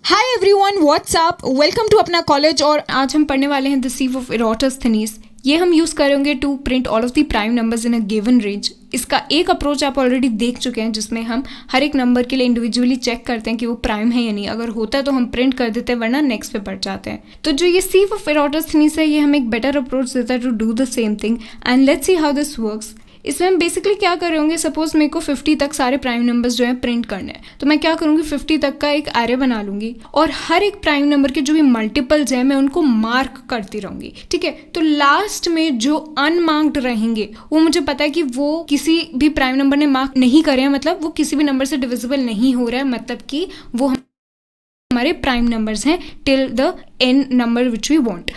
Hi everyone, what's up, welcome to Apna college. और आज हम पढ़ने वाले हैं द सीव ऑफ इरोटोस्थनीज। ये हम यूज़ करेंगे to print all of the prime numbers in a given range. इसका एक अप्रोच आप ऑलरेडी देख चुके हैं, जिसमें हम हर एक नंबर के लिए इंडिविजुअली चेक करते हैं कि वो प्राइम है या नहीं। अगर होता है तो हम प्रिंट कर देते हैं, वरना नेक्स्ट पे बढ़ जाते हैं। तो जो ये सीव ऑफ इरोटोस्थनीज है, ये हमें एक बेटर अप्रोच देता है to do the same thing. And let's see how this works. इसमें हम बेसिकली क्या कर रहे होंगे, सपोज मेरे को 50 तक सारे प्राइम नंबर्स जो है प्रिंट करने हैं, तो मैं क्या करूँगी, 50 तक का एक एरे बना लूँगी और हर एक प्राइम नंबर के जो भी मल्टीपल्स हैं मैं उनको मार्क करती रहूँगी। ठीक है, तो लास्ट में जो अनमार्क्ड रहेंगे वो मुझे पता है कि वो किसी भी प्राइम नंबर ने मार्क नहीं करे हैं, मतलब वो किसी भी नंबर से डिविजिबल नहीं हो रहा है, मतलब कि वो हमारे प्राइम नंबर्स हैं till the n number which we want.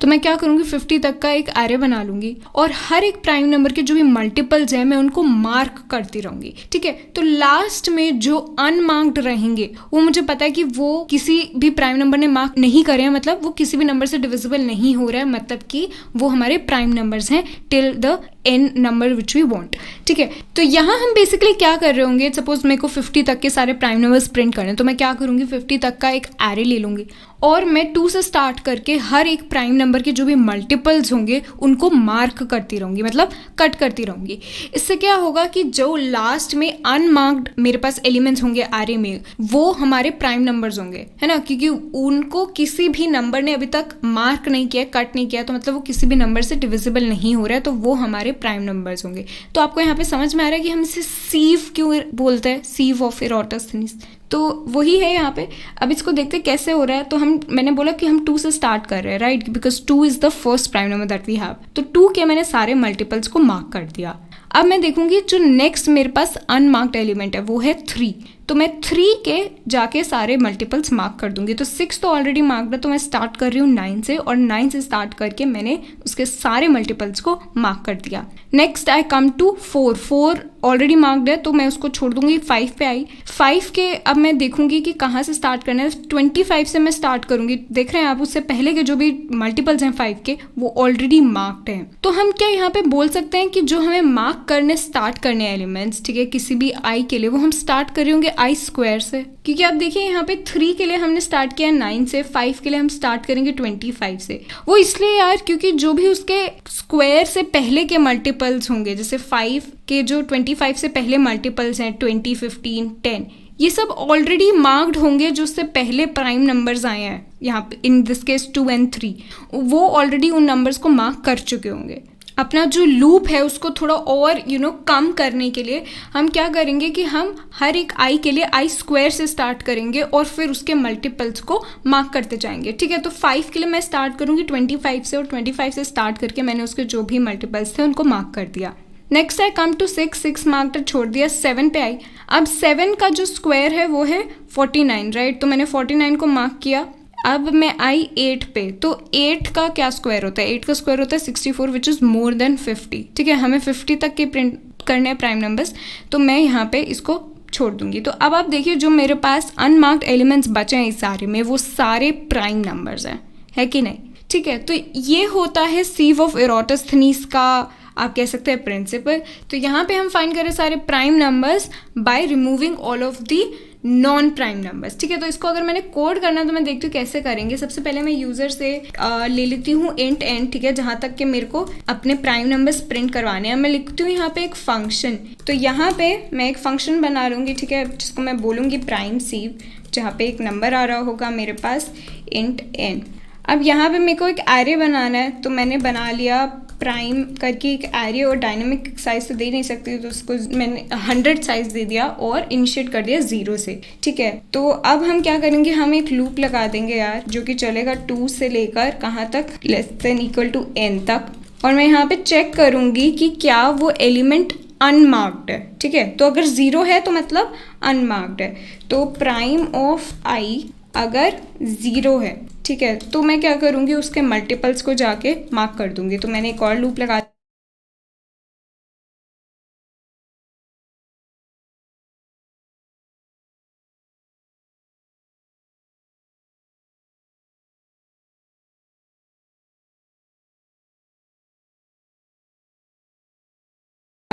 तो मैं क्या करूँगी, 50 तक का एक एरे बना लूँगी और हर एक प्राइम नंबर के जो भी मल्टीपल्स हैं मैं उनको मार्क करती रहूँगी। ठीक है, तो लास्ट में जो अनमार्क्ड रहेंगे वो मुझे पता है कि वो किसी भी प्राइम नंबर ने मार्क नहीं करे हैं, मतलब वो किसी भी नंबर से डिविजिबल नहीं हो रहा है, मतलब कि वो हमारे प्राइम नंबर्स हैं till the n number which we want. ठीक है, तो यहाँ हम बेसिकली क्या कर रहे होंगे, सपोज मेरे को 50 तक के सारे प्राइम नंबर्स प्रिंट करने, तो मैं क्या करूँगी, 50 तक का एक एरे ले लूँगी और मैं 2 से स्टार्ट करके हर एक प्राइम नंबर के जो भी मल्टीपल्स होंगे उनको मार्क करती रहूँगी, मतलब कट करती रहूँगी। इससे क्या होगा कि जो लास्ट में अनमार्क्ड मेरे पास एलिमेंट्स होंगे एरे में, वो हमारे प्राइम नंबर्स होंगे, है ना, क्योंकि उनको किसी भी नंबर ने अभी तक मार्क नहीं किया, कट नहीं किया, तो मतलब वो किसी भी नंबर से डिविजिबल नहीं हो रहा है, तो वो हमारे प्राइम नंबर्स होंगे। तो आपको यहाँ पे समझ में आ रहा है कि हम इसे सीव क्यों बोलते हैं, सीव ऑफ इरोटोस्थनीज। तो वही है यहाँ पे। अब इसको देखते कैसे हो रहा है। तो मैंने बोला कि हम 2 से स्टार्ट कर रहे हैं, right, because 2 is the first prime number that we have. तो 2 के मैंने सारे मल्टीपल्स को मार्क कर दिया। अब मैं देखूंगी जो नेक्स्ट मेरे पास अनमार्क्ड एलिमेंट है वो है 3। तो मैं 3 के जाके सारे मल्टीपल्स मार्क कर दूंगी। तो 6 तो ऑलरेडी मार्क्ड है, तो मैं स्टार्ट कर रही हूँ 9 से, और 9 से स्टार्ट करके मैंने उसके सारे मल्टीपल्स को मार्क कर दिया। Next I come to 4। 4 already marked है, तो मैं उसको छोड़ दूंगी। 5 पे आई। 5 के अब मैं देखूंगी कि कहाँ से स्टार्ट करना है। 25 से मैं स्टार्ट करूंगी। देख रहे हैं आप, उससे पहले के जो भी मल्टीपल्स हैं 5 के वो ऑलरेडी मार्क्ड हैं। तो हम क्या यहाँ पे बोल सकते हैं कि जो हमें मार्क करने स्टार्ट करने एलिमेंट्स, ठीक है, किसी भी आई के लिए, वो हम स्टार्ट कर रहे होंगे आई स्क्वायर से। क्योंकि आप देखिए यहाँ पे 3 के लिए हमने स्टार्ट किया 9 से, 5 के लिए हम स्टार्ट करेंगे 25 से। वो इसलिए यार क्योंकि जो भी उसके स्क्वायर से पहले के मल्टीपल्स होंगे, जैसे 5 के जो 25 से पहले मल्टीपल्स हैं 20, 15, 10, ये सब ऑलरेडी मार्क्ड होंगे। जो उससे पहले प्राइम नंबर्स आए हैं यहाँ पे, इन दिस केस 2 and 3, वो ऑलरेडी उन नंबर्स को मार्क कर चुके होंगे। अपना जो लूप है उसको थोड़ा और कम करने के लिए हम क्या करेंगे कि हम हर एक आई के लिए आई स्क्वायर से स्टार्ट करेंगे और फिर उसके मल्टीपल्स को मार्क करते जाएंगे। ठीक है, तो 5 के लिए मैं स्टार्ट करूँगी 25 से, और 25 से स्टार्ट करके मैंने उसके जो भी मल्टीपल्स थे उनको मार्क कर दिया। Next I come to 6। 6 marked छोड़ दिया। 7 पे आई। अब 7 का जो स्क्वायर है वो है 49, राइट, तो मैंने 49 को मार्क किया। अब मैं आई 8 पे। तो 8 का क्या स्क्वायर होता है, 8 का स्क्वायर होता है 64 विच इज़ मोर देन 50। ठीक है, हमें 50 तक के प्रिंट करने हैं प्राइम नंबर्स, तो मैं यहाँ पे इसको छोड़ दूंगी। तो अब आप देखिए जो मेरे पास अनमार्क्ड एलिमेंट्स बचे हैं इस सारे में, वो सारे प्राइम नंबर्स हैं, है कि नहीं। ठीक है, तो ये होता है सीव ऑफ इरोटोस्थनीज का, आप कह सकते हैं, प्रिंसिपल। तो यहाँ पे हम फाइंड करें सारे prime numbers by removing all of the non prime numbers. ठीक है, तो इसको अगर मैंने कोड करना तो मैं देखती हूँ कैसे करेंगे। सबसे पहले मैं यूजर से ले लेती हूँ इंट एन, ठीक है, जहाँ तक कि मेरे को अपने प्राइम नंबर्स प्रिंट करवाने हैं। मैं लिखती हूँ यहाँ पे एक फंक्शन। तो यहाँ पे मैं एक फंक्शन बना लूँगी, ठीक है, जिसको मैं बोलूँगी प्राइम सीव, जहाँ पे एक नंबर आ रहा होगा मेरे पास इंट एन। अब यहाँ पे मेरे को एक एरे बनाना है, तो मैंने बना लिया प्राइम करके एक एरे, और डायनेमिक साइज तो दे नहीं सकती, तो उसको मैंने 100 साइज दे दिया और इनिशिएट कर दिया 0 से। ठीक है, तो अब हम क्या करेंगे, हम एक लूप लगा देंगे यार, जो कि चलेगा 2 से लेकर कहाँ तक, less than equal to n तक। और मैं यहाँ पे चेक करूँगी कि क्या वो एलिमेंट अनमार्क्ड है। ठीक है, तो अगर 0 है तो मतलब अनमार्क्ड है। तो प्राइम ऑफ आई अगर 0 है, ठीक है, तो मैं क्या करूँगी, उसके मल्टीपल्स को जाके मार्क कर दूंगी। तो मैंने एक और लूप लगा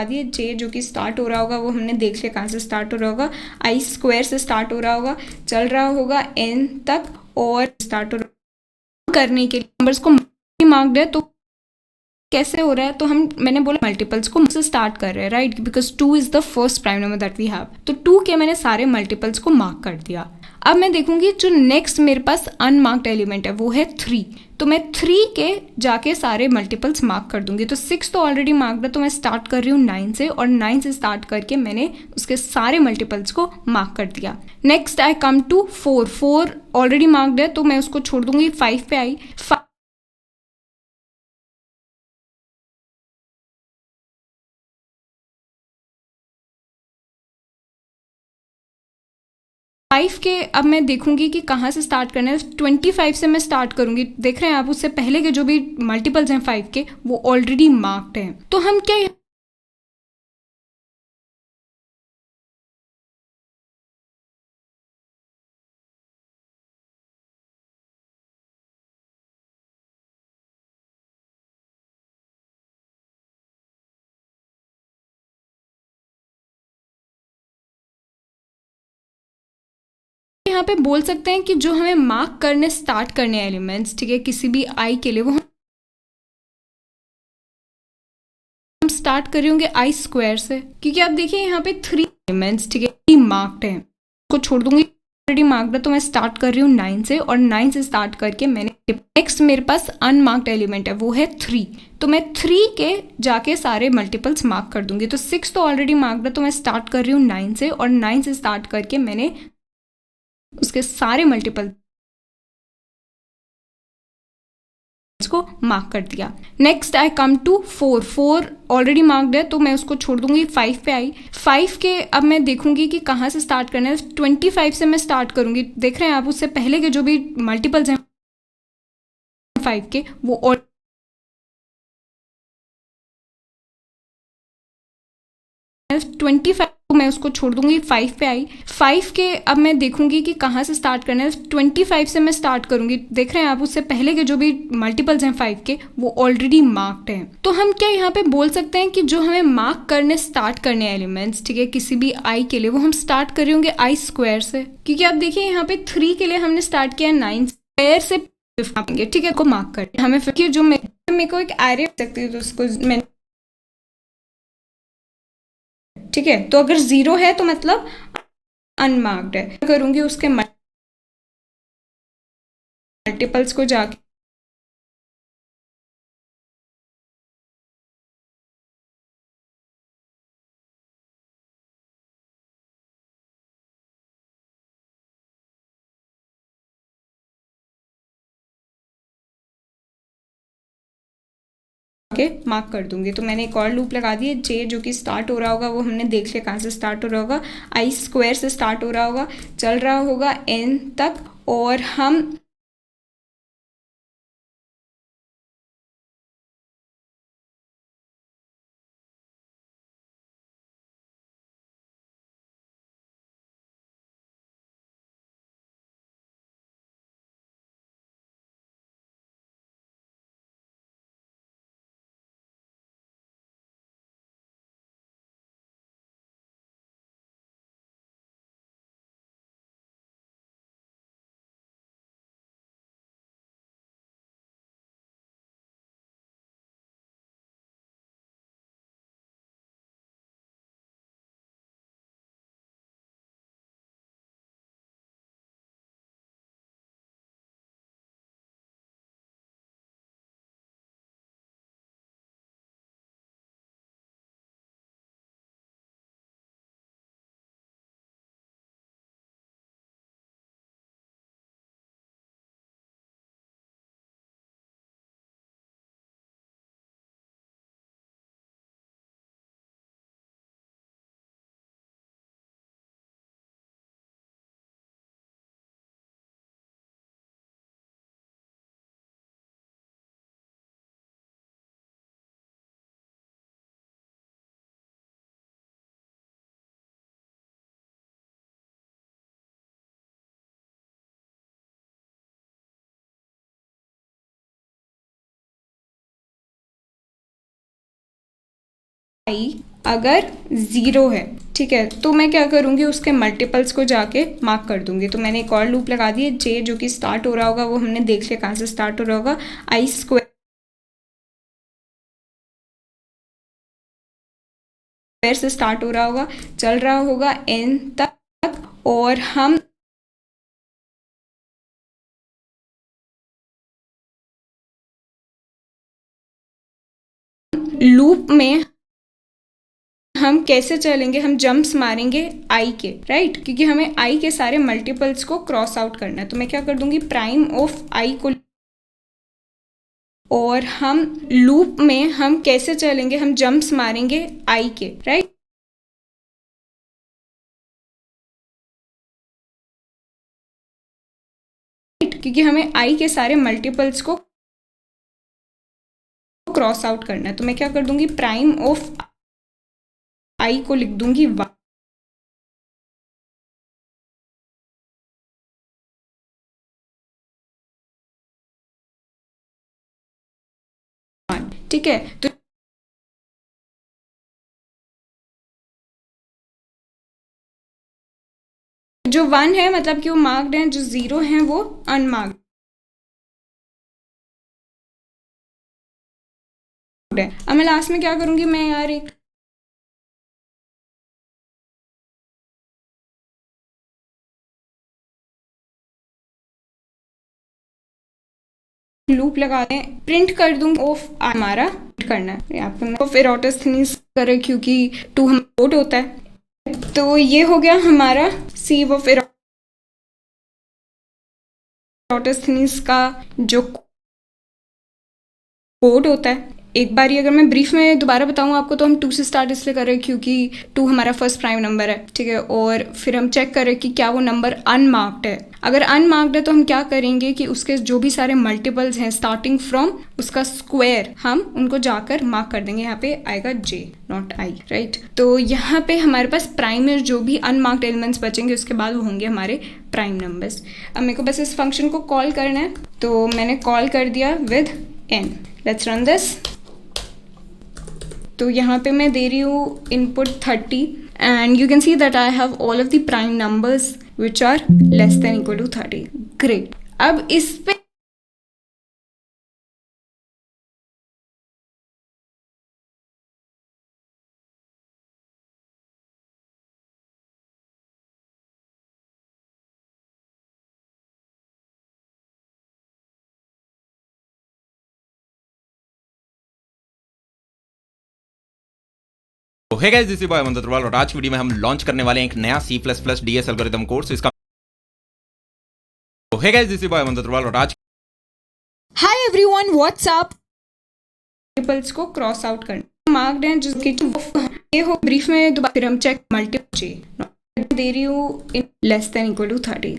दिए जे जो कि स्टार्ट हो रहा होगा वो हमने देख लिया कहाँ से स्टार्ट हो रहा होगा, आई स्क्वायर से स्टार्ट हो रहा होगा, चल रहा होगा एन तक और स्टार्ट हो रहा करने के लिए नंबर्स को मार्क्ड है। तो कैसे हो रहा है, तो मैंने बोला मल्टीपल्स को से स्टार्ट कर रहे हैं, right, because 2 is the first prime number that we have. तो 2 के मैंने सारे मल्टीपल्स को मार्क कर दिया। अब मैं देखूंगी जो नेक्स्ट मेरे पास अनमार्क्ड एलिमेंट है वो है 3। तो मैं 3 के जाके सारे मल्टीपल्स मार्क कर दूंगी। तो 6 तो ऑलरेडी मार्क्ड है, तो मैं स्टार्ट कर रही हूँ 9 से, और 9 से स्टार्ट करके मैंने उसके सारे मल्टीपल्स को मार्क कर दिया। Next I come to 4। 4 already marked है तो मैं उसको छोड़ दूंगी। 5 पे आई, 5 के अब मैं देखूंगी कि कहाँ से स्टार्ट करना है। 25 से मैं स्टार्ट करूंगी। देख रहे हैं आप, उससे पहले के जो भी मल्टीपल्स हैं 5 के वो ऑलरेडी मार्क्ड हैं। तो हम क्या 5 यहाँ पे बोल सकते हैं कि जो हमें मार्क करने स्टार्ट करने एलिमेंट्स, ठीक है, किसी भी आई के लिए वो हम स्टार्ट कर रहे होंगे आई स्क्वायर से, क्योंकि आप देखिए यहाँ पे 3 एलिमेंट्स, ठीक है, मार्क्ड हैं। उसको छोड़ दूंगी, ऑलरेडी मार्क्ड है, तो मैं स्टार्ट कर रही हूँ 9 से, और 9 से स्टार्ट करके मैंने नेक्स्ट मेरे पास अनमार्क्ड एलिमेंट है वो है 3। तो मैं 3 के जाके सारे मल्टीपल्स मार्क कर दूंगी। तो 6 तो ऑलरेडी मार्क्ड है, तो मैं स्टार्ट कर रही हूँ 9 से, और 9 से स्टार्ट करके मैंने उसके सारे मल्टीपल को मार्क कर दिया। Next I come to 4। 4 already marked है तो मैं उसको छोड़ दूंगी। 5 पे आई, 5 के अब मैं देखूंगी कि कहाँ से स्टार्ट करना है। 25 से मैं स्टार्ट करूंगी। देख रहे हैं आप, उससे पहले के जो भी मल्टीपल्स हैं 5 के वो 25 को मैं उसको छोड़ दूंगी। 5 पे आई, 5 के अब मैं देखूंगी कि कहाँ से स्टार्ट करना है। 25 से मैं स्टार्ट करूंगी। देख रहे हैं आप, उससे पहले के जो भी मल्टीपल्स हैं 5 के वो ऑलरेडी मार्क्ड हैं। तो हम क्या यहाँ पे बोल सकते हैं कि जो हमें मार्क करने स्टार्ट करने एलिमेंट्स, ठीक है, किसी भी आई के लिए वो हम स्टार्ट कर रहे होंगे आई स्क्वायर से, क्योंकि आप देखिए यहाँ पे 3 के लिए हमने स्टार्ट किया 9 स्क्वायर से, ठीक है, को मार्क कर हमें फिर जो मेरे को एक एरे सकती है तो उसको मैं, ठीक है, तो अगर 0 है तो मतलब अनमार्क्ड है। करूंगी उसके मल्टीपल्स को जाके मार्क कर दूंगी। तो मैंने एक और लूप लगा दी है। जे जो कि स्टार्ट हो रहा होगा वो हमने देख लिया कहाँ से स्टार्ट हो रहा होगा, आई स्क्वायर से स्टार्ट हो रहा होगा, चल रहा होगा एन तक, और हम आई अगर 0 है, ठीक है, तो मैं क्या करूँगी, उसके मल्टीपल्स को जाके मार्क कर दूंगी। तो मैंने एक और लूप लगा दी है, जे जो कि स्टार्ट हो रहा होगा, वो हमने देख लिया कहाँ से स्टार्ट हो रहा होगा, आई स्क्वायर से स्टार्ट हो रहा होगा, चल रहा होगा एन तक, और हम लूप में हम कैसे चलेंगे, हम जंप्स मारेंगे आई के, राइट, क्योंकि हमें आई के सारे मल्टीपल्स को क्रॉस आउट करना है। तो मैं क्या कर दूंगी, प्राइम ऑफ आई को, और हम लूप में हम कैसे चलेंगे, हम जंप्स मारेंगे आई के, राइट, क्योंकि हमें आई के सारे मल्टीपल्स को क्रॉस आउट करना है। तो मैं क्या कर दूंगी, प्राइम ऑफ आई को लिख दूंगी 1, ठीक है। तो जो 1 है मतलब कि वो मार्क्ड है, जो 0 है वो अनमार्क्ड है। अब मैं लास्ट में क्या करूंगी, मैं यार एक लूप लगाते हैं, प्रिंट कर दूंगी ऑफ हमारा करना है यहाँ पे, मैं फिर ऑटोस्थनीज करे क्योंकि 2 हम कोड होता है। तो ये हो गया हमारा सी वो फिर ऑटोस्थनीज का जो कोड होता है। एक बार अगर मैं ब्रीफ में दोबारा बताऊँ आपको, तो हम 2 से स्टार्ट इसलिए कर रहे हैं क्योंकि 2 हमारा फर्स्ट प्राइम नंबर है, ठीक है, और फिर हम चेक करें कि क्या वो नंबर अनमार्क्ड है। अगर अनमार्क्ड है तो हम क्या करेंगे कि उसके जो भी सारे मल्टीपल्स हैं स्टार्टिंग फ्रॉम उसका स्क्वायर, हम उनको जाकर मार्क कर देंगे। यहाँ पे आएगा जे नॉट आई, राइट। तो यहाँ पे हमारे पास प्राइम में जो भी अनमार्क्ड एलिमेंट्स बचेंगे उसके बाद वो होंगे हमारे प्राइम नंबर्स। अब मेरे को बस इस फंक्शन को कॉल करना है, तो मैंने कॉल कर दिया with n। Let's run this. तो यहाँ पे मैं दे रही हूँ input 30 and you can see that I have all of the prime numbers which are less than equal to 30। Great. अब इस पे तो है guys, this is by Aman Agrawal और आज की वीडियो में हम लॉन्च करने वाले हैं एक नया C++ DS एल्गोरिथम कोर्स। इसका तो है guys, this is by Aman Agrawal और आज हाय एवरीवन, व्हाट्स अप। मल्टीपल्स को क्रॉस आउट करना मार्क्ड है जो कि ये हो ब्रीफ में दोबारा फिर हम चेक मल्टीपल दे रही हूँ less than equal to 30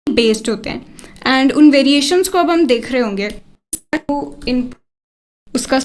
based होते हैं एंड उन वेरिएशंस को अब हम देख रहे होंगे। तो इन उसका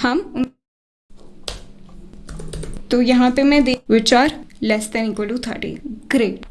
हम तो यहाँ पे मैं देख which are less than equal to 30। Great.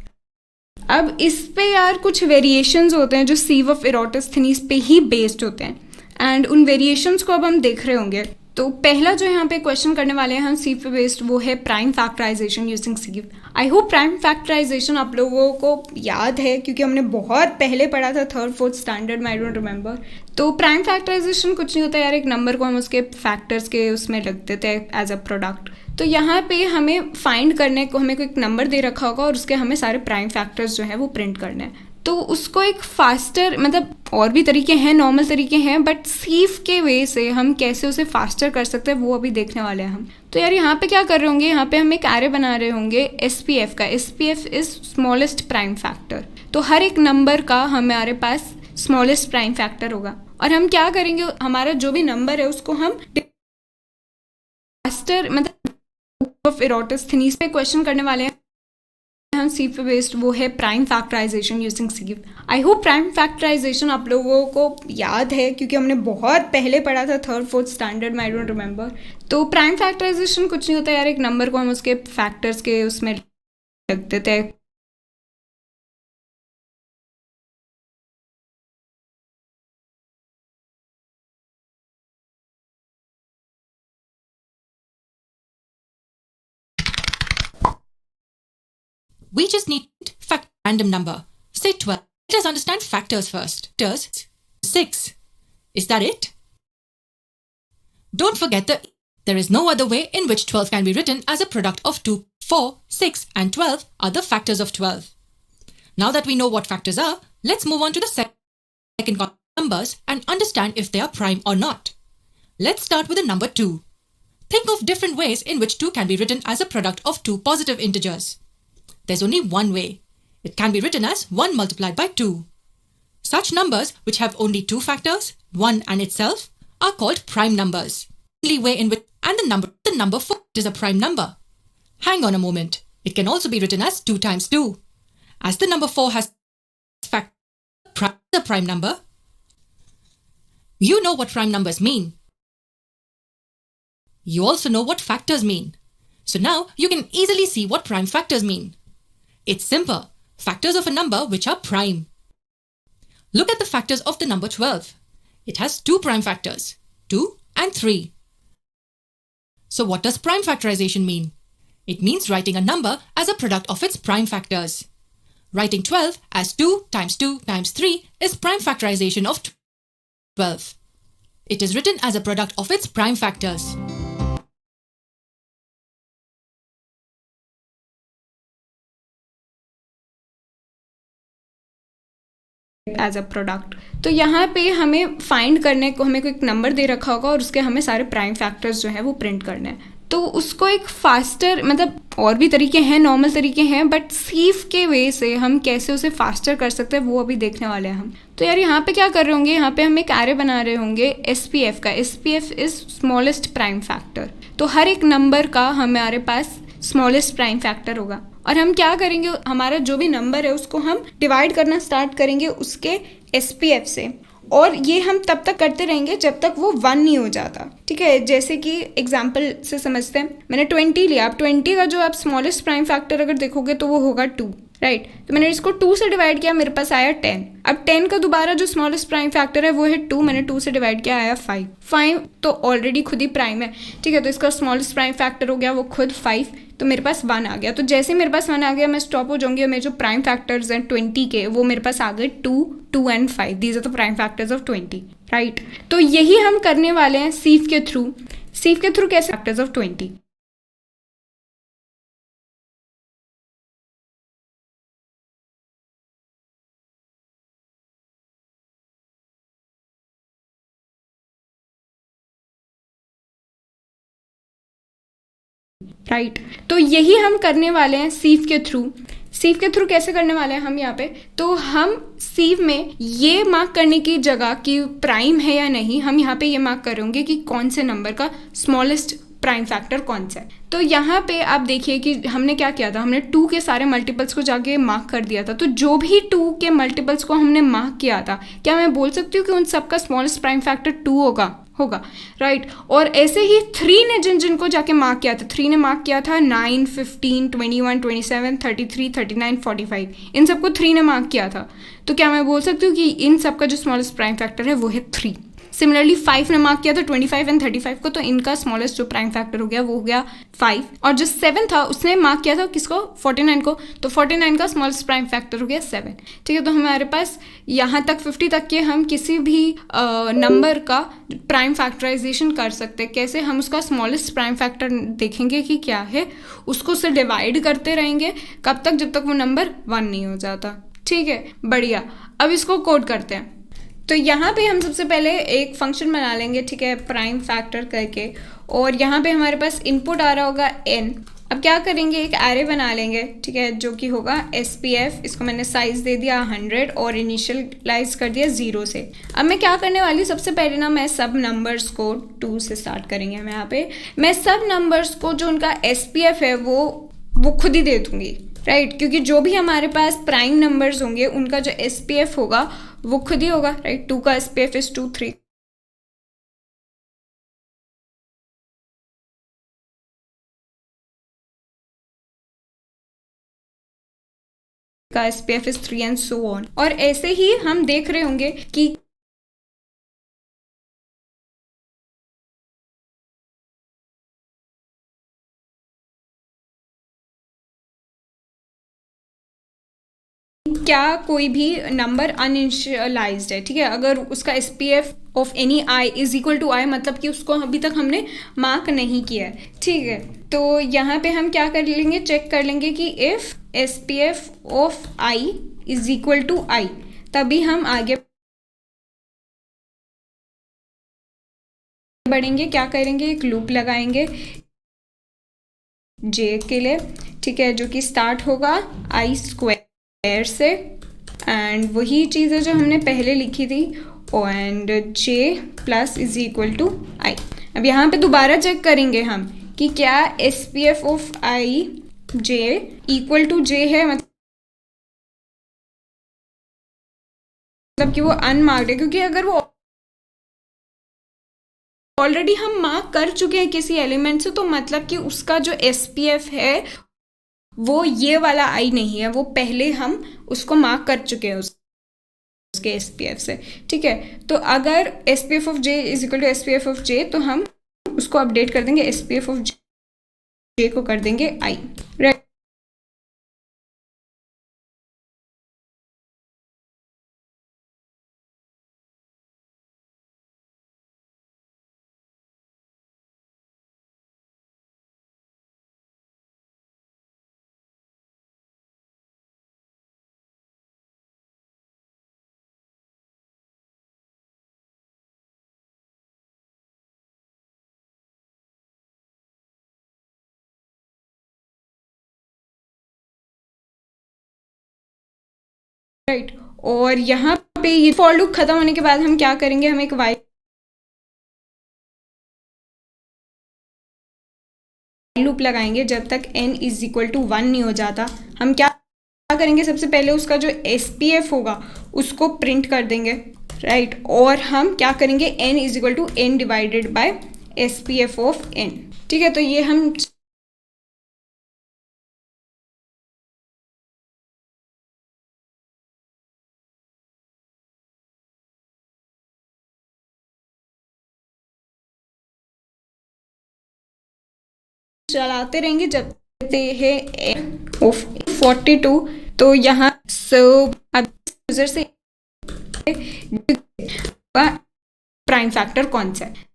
अब इस पे यार कुछ वेरिएशंस होते हैं जो सीव ऑफ इरोटोस्थेनीज पे ही बेस्ड होते हैं, एंड उन वेरिएशंस को अब हम देख रहे होंगे। तो पहला जो यहाँ पे क्वेश्चन करने वाले हैं हम सीव पे बेस्ड, वो है prime factorization using sieve. I hope prime factorization आप लोगों को याद है, क्योंकि हमने बहुत पहले पढ़ा था 3rd 4th स्टैंडर्ड में, आई डोंट रिमेंबर। तो प्राइम फैक्टराइजेशन कुछ नहीं होता यार, एक नंबर को हम उसके फैक्टर्स के उसमें रख देते हैं एज अ प्रोडक्ट। तो यहाँ पे हमें फाइंड करने को हमें कोई एक नंबर दे रखा होगा और उसके हमें सारे प्राइम फैक्टर्स जो हैं वो प्रिंट करने हैं। तो उसको एक फास्टर, मतलब और भी तरीके हैं, नॉर्मल तरीके हैं, बट सीव के वे से हम कैसे उसे फास्टर कर सकते हैं वो अभी देखने वाले हैं हम। तो यार यहाँ पे क्या कर रहे होंगे, यहाँ पे हम एक एरे बना रहे होंगे SPF का। SPF is smallest prime factor. तो हर एक नंबर का हमारे पास स्मॉलेस्ट प्राइम फैक्टर होगा, और हम क्या करेंगे, हमारा जो भी नंबर है उसको हम फास्टर, मतलब ऑफ इरोटोस्थेनीज पे क्वेश्चन करने वाले हैं हम सीव पे बेस्ड, वो है prime factorization using sieve. I hope prime factorization आप लोगों को याद है, क्योंकि हमने बहुत पहले पढ़ा था 3rd 4th स्टैंडर्ड में, आई डोंट रिमेंबर। तो प्राइम फैक्टराइजेशन कुछ नहीं होता यार, एक नंबर को हम उसके फैक्टर्स के उसमें रख देते हैं। We just need fact random number. Say 12. Let us understand factors first. Factors 6. Is that it? Don't forget there is no other way in which 12 can be written as a product of 2, 4, 6 and 12 are the factors of 12. Now that we know what factors are, let's move on to the second column numbers and understand if they are prime or not. Let's start with the number 2. Think of different ways in which 2 can be written as a product of two positive integers. There's only one way. It can be written as 1 multiplied by 2. Such numbers which have only two factors, 1 and itself, are called prime numbers. The only way in which and the number 4 is a prime number. Hang on a moment. It can also be written as 2 times 2. As the number 4 has the prime number, you know what prime numbers mean. You also know what factors mean. So now you can easily see what prime factors mean. It's simple. Factors of a number which are prime. Look at the factors of the number 12. It has two prime factors, 2 and 3. So what does prime factorization mean? It means writing a number as a product of its prime factors. Writing 12 as 2 times 2 times 3 is prime factorization of 12. It is written as a product of its prime factors. As a product. तो यहाँ पे हमें find करने को हमें कोई एक number दे रखा होगा और उसके हमें सारे प्राइम फैक्टर्स जो हैं वो प्रिंट करने हैं। तो उसको एक फास्टर, मतलब और भी तरीके हैं, नॉर्मल तरीके हैं, बट सीव के वे से हम कैसे उसे फास्टर कर सकते हैं वो अभी देखने वाले हैं हम। तो यार यहाँ पे क्या कर रहे होंगे, यहाँ पे हम एक एरे बना रहे होंगे SPF का। SPF is smallest prime factor. तो हर एक नंबर का हमारे पास स्मॉलेस्ट प्राइम फैक्टर होगा, और हम क्या करेंगे, हमारा जो भी नंबर है उसको हम डिवाइड करना स्टार्ट करेंगे उसके SPF से, और ये हम तब तक करते रहेंगे जब तक वो 1 नहीं हो जाता। ठीक है, जैसे कि एग्जांपल से समझते हैं, मैंने 20 लिया। अब 20 का जो आप स्मॉलेस्ट प्राइम फैक्टर अगर देखोगे तो वो होगा 2, राइट। तो मैंने इसको 2 से डिवाइड किया, मेरे पास आया 10। अब 10 का दोबारा जो स्मॉलेस्ट प्राइम फैक्टर है वो है 2, मैंने 2 से डिवाइड किया, आया 5। 5 तो ऑलरेडी खुद ही प्राइम है, ठीक है, तो इसका स्मॉलेस्ट प्राइम फैक्टर हो गया वो खुद 5, तो मेरे पास 1 आ गया। तो जैसे ही मेरे पास 1 आ गया मैं स्टॉप हो जाऊंगी, और मेरे जो प्राइम फैक्टर्स हैं 20 के वो मेरे पास आ गए 2, 2 and 5। These are the prime factors of 20, right. तो यही हम करने वाले हैं सीव के थ्रू। सीव के थ्रू कैसे, फैक्टर्स ऑफ 20। राइट, तो यही हम करने वाले हैं सीव के थ्रू। सीव के थ्रू कैसे करने वाले हैं हम यहाँ पे, तो हम सीव में ये मार्क करने की जगह कि प्राइम है या नहीं, हम यहाँ पे ये मार्क करेंगे कि कौन से नंबर का स्मॉलेस्ट प्राइम फैक्टर कौन सा है। तो यहाँ पे आप देखिए कि हमने क्या किया था, हमने 2 के सारे मल्टीपल्स को जाके मार्क कर दिया था। तो जो भी 2 के मल्टीपल्स को हमने मार्क किया था, क्या मैं बोल सकती हूँ कि उन सबका स्मॉलेस्ट प्राइम फैक्टर 2 होगा? होगा, राइट। और ऐसे ही 3 ने जिनको जाके मार्क किया था, 3 ने मार्क किया था 9, 15, 21, 27, 33, 39, 45, इन सबको 3 ने मार्क किया था। तो क्या मैं बोल सकती हूँ कि इन सब का जो स्मॉलेस्ट प्राइम फैक्टर है वो है 3। सिमिलरली 5 ने मार्क किया था 25 एंड 35 को, तो इनका स्मॉलेस्ट जो प्राइम फैक्टर हो गया वो हो गया 5। और जो 7 था उसने मार्क किया था किसको, 49 को, तो 49 का स्मॉलेस्ट प्राइम फैक्टर हो गया 7। ठीक है, तो हमारे पास यहाँ तक 50 तक के हम किसी भी नंबर का प्राइम फैक्टराइजेशन कर सकते हैं। कैसे, हम उसका स्मॉलेस्ट प्राइम फैक्टर देखेंगे कि क्या है, उसको उससे डिवाइड करते रहेंगे, कब तक, जब तक वो नंबर 1 नहीं हो जाता। ठीक है, बढ़िया। अब इसको कोड करते हैं। तो यहाँ पे हम सबसे पहले एक फंक्शन बना लेंगे, ठीक है, प्राइम फैक्टर करके, और यहाँ पे हमारे पास इनपुट आ रहा होगा n। अब क्या करेंगे, एक एरे बना लेंगे, ठीक है, जो कि होगा SPF, इसको मैंने साइज दे दिया 100 और इनिशियलाइज कर दिया 0 से। अब मैं क्या करने वाली, सबसे पहले ना मैं सब नंबर्स को 2 से स्टार्ट करेंगे हम यहाँ पे। मैं सब नंबर्स को जो उनका SPF है वो खुद ही दे दूँगी, राइट, क्योंकि जो भी हमारे पास प्राइम नंबर्स होंगे उनका जो SPF होगा वो खुद ही होगा, राइट। 2 का SPF इज 2, 3 का SPF is 3 and so on. और ऐसे ही हम देख रहे होंगे कि क्या कोई भी नंबर अनइनिशियलाइज्ड है, ठीक है, अगर उसका SPF of any i is equal to i, मतलब कि उसको अभी तक हमने मार्क नहीं किया है। ठीक है, तो यहाँ पे हम क्या कर लेंगे, चेक कर लेंगे कि if SPF of i is equal to i, तभी हम आगे बढ़ेंगे। क्या करेंगे, एक लूप लगाएंगे j के लिए, ठीक है, जो कि स्टार्ट होगा i स्क्वायर से, एंड वही चीज़ है जो हमने पहले लिखी थी, and j plus is equal to i। अब यहाँ पे दोबारा चेक करेंगे हम कि क्या SPF of i j equal to j है, मतलब कि वो अनमार्क्ड है, क्योंकि अगर वो ऑलरेडी हम मार्क कर चुके हैं किसी एलिमेंट से, तो मतलब कि उसका जो SPF है वो ये वाला i नहीं है, वो पहले हम उसको मार्क कर चुके हैं उसके SPF से। ठीक है, तो अगर SPF of j is equal to SPF of j, तो हम उसको अपडेट कर देंगे, SPF ऑफ j को कर देंगे i, राइट। राइट, और यहाँ पे ये फॉर लूप खत्म होने के बाद हम क्या करेंगे, हम एक वाइल लूप लगाएंगे जब तक n इज इक्वल टू 1 नहीं हो जाता। हम क्या करेंगे, सबसे पहले उसका जो SPF होगा उसको प्रिंट कर देंगे, राइट, और हम क्या करेंगे, n is equal to n divided by SPF of n। ठीक है, तो ये हम चलाते रहेंगे जब तक है ऑफ 42। तो यहाँ अब यूजर से प्राइम फैक्टर कौन सा है।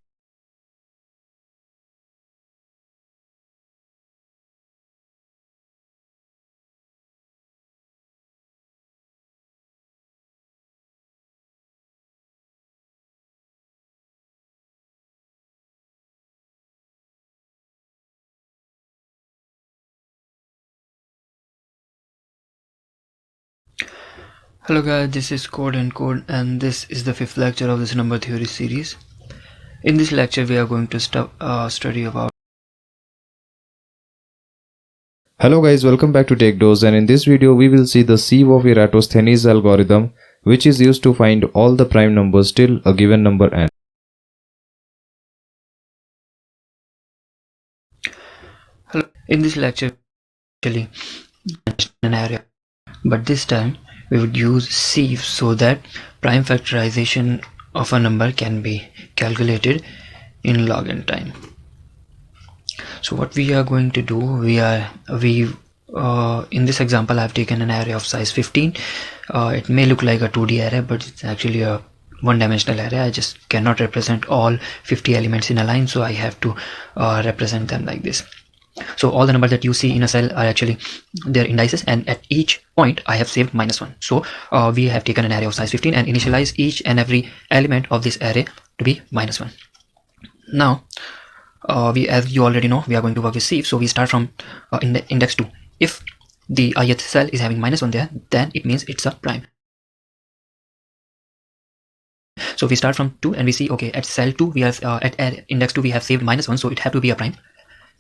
Hello guys, this is Code and Code, and this is the 5th lecture of this number theory series. In this lecture we are going to study about. Hello guys, welcome back to TechDose, and in this video we will see the sieve of Eratosthenes algorithm, which is used to find all the prime numbers till a given number n. Hello. In this lecture, actually, an array, but this time we would use sieve so that prime factorization of a number can be calculated in log n time. So what we are going to do, in this example I've taken an array of size 15. It may look like a 2D array, but it's actually a one-dimensional array. I just cannot represent all 50 elements in a line, so I have to represent them like this. So all the numbers that you see in a cell are actually their indices, and at each point I have saved -1. So we have taken an array of size 15 and initialize each and every element of this array to be -1. Now as you already know, we are going to work with sieve, so we start from index 2. If the ith cell is having -1 there, then it means it's a prime. So we start from 2 and we see, okay, at cell 2 we have at index 2 we have saved -1, so it have to be a prime.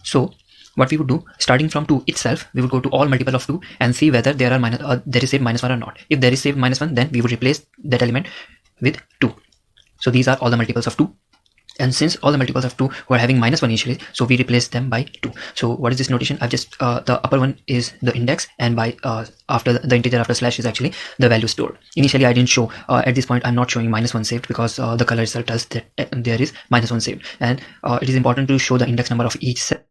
So what we would do, starting from 2 itself, we would go to all multiple of 2 and see whether there is saved -1 or not. If there is saved -1, then we would replace that element with 2. So these are all the multiples of 2. And since all the multiples of 2 were having -1 initially, so we replace them by 2. So what is this notation? I've just the upper one is the index, and by after the integer after slash is actually the value stored. Initially I didn't show, at this point I'm not showing -1 saved because the color itself tells that there is -1 saved, and it is important to show the index number of each cell.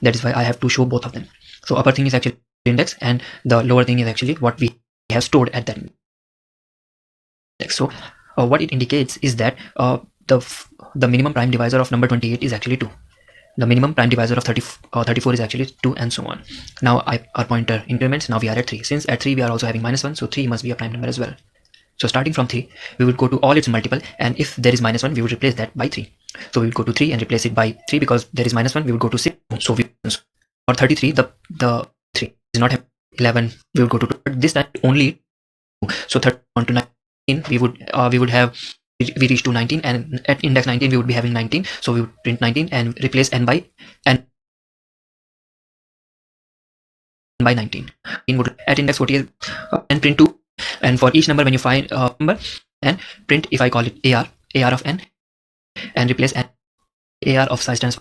That is why I have to show both of them. So upper thing is actually index, and the lower thing is actually what we have stored at that index. So what it indicates is that the minimum prime divisor of number 28 is actually 2. The minimum prime divisor of 34 is actually 2, and so on. Now our pointer increments. Now we are at 3. Since at 3 we are also having -1, so 3 must be a prime number as well. So starting from 3, we would go to all its multiple, and if there is -1, we would replace that by 3. So we would go to 3 and replace it by 3, because there is -1, we would go to 6. So for 33, the 3 is not 11, we would go to 2. But this time only 2. So 31 to 19, we would have, we reach to 19, and at index 19 we would be having 19. So we would print 19 and replace n by 19. Would at index 48 and print 2, and for each number when you find number, and print, if I call it ar of n, and replace n ar of size times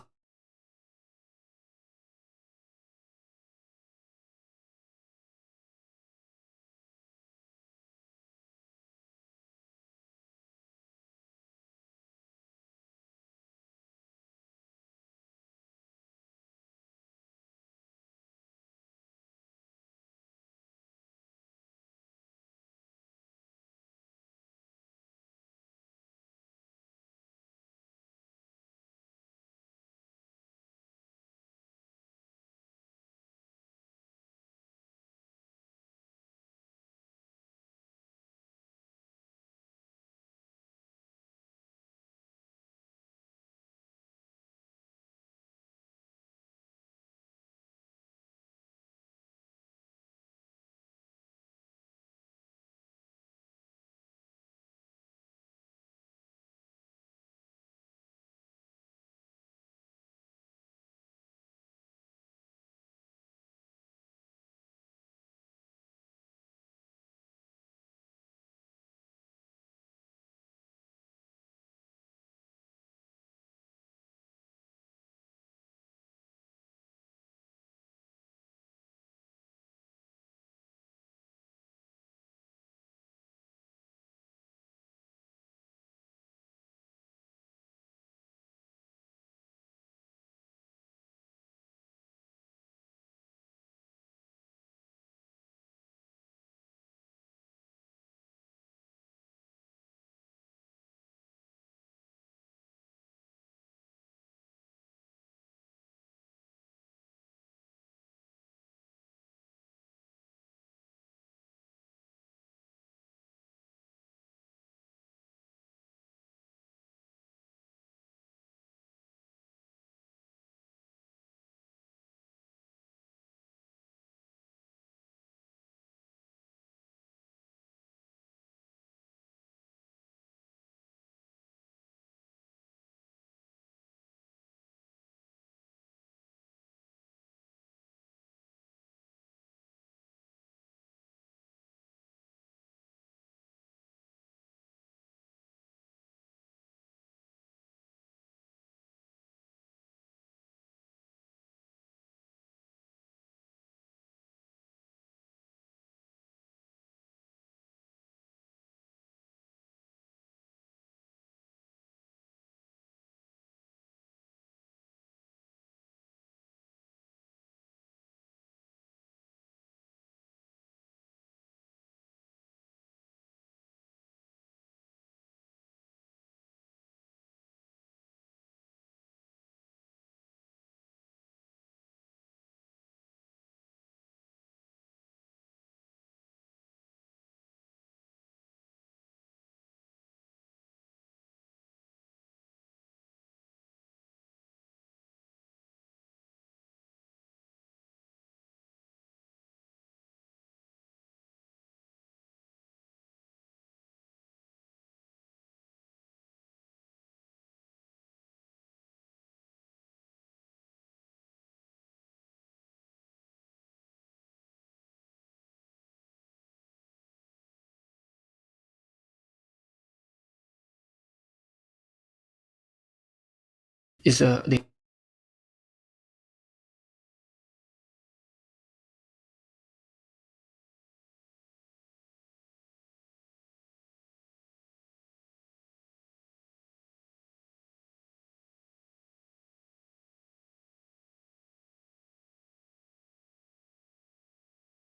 is the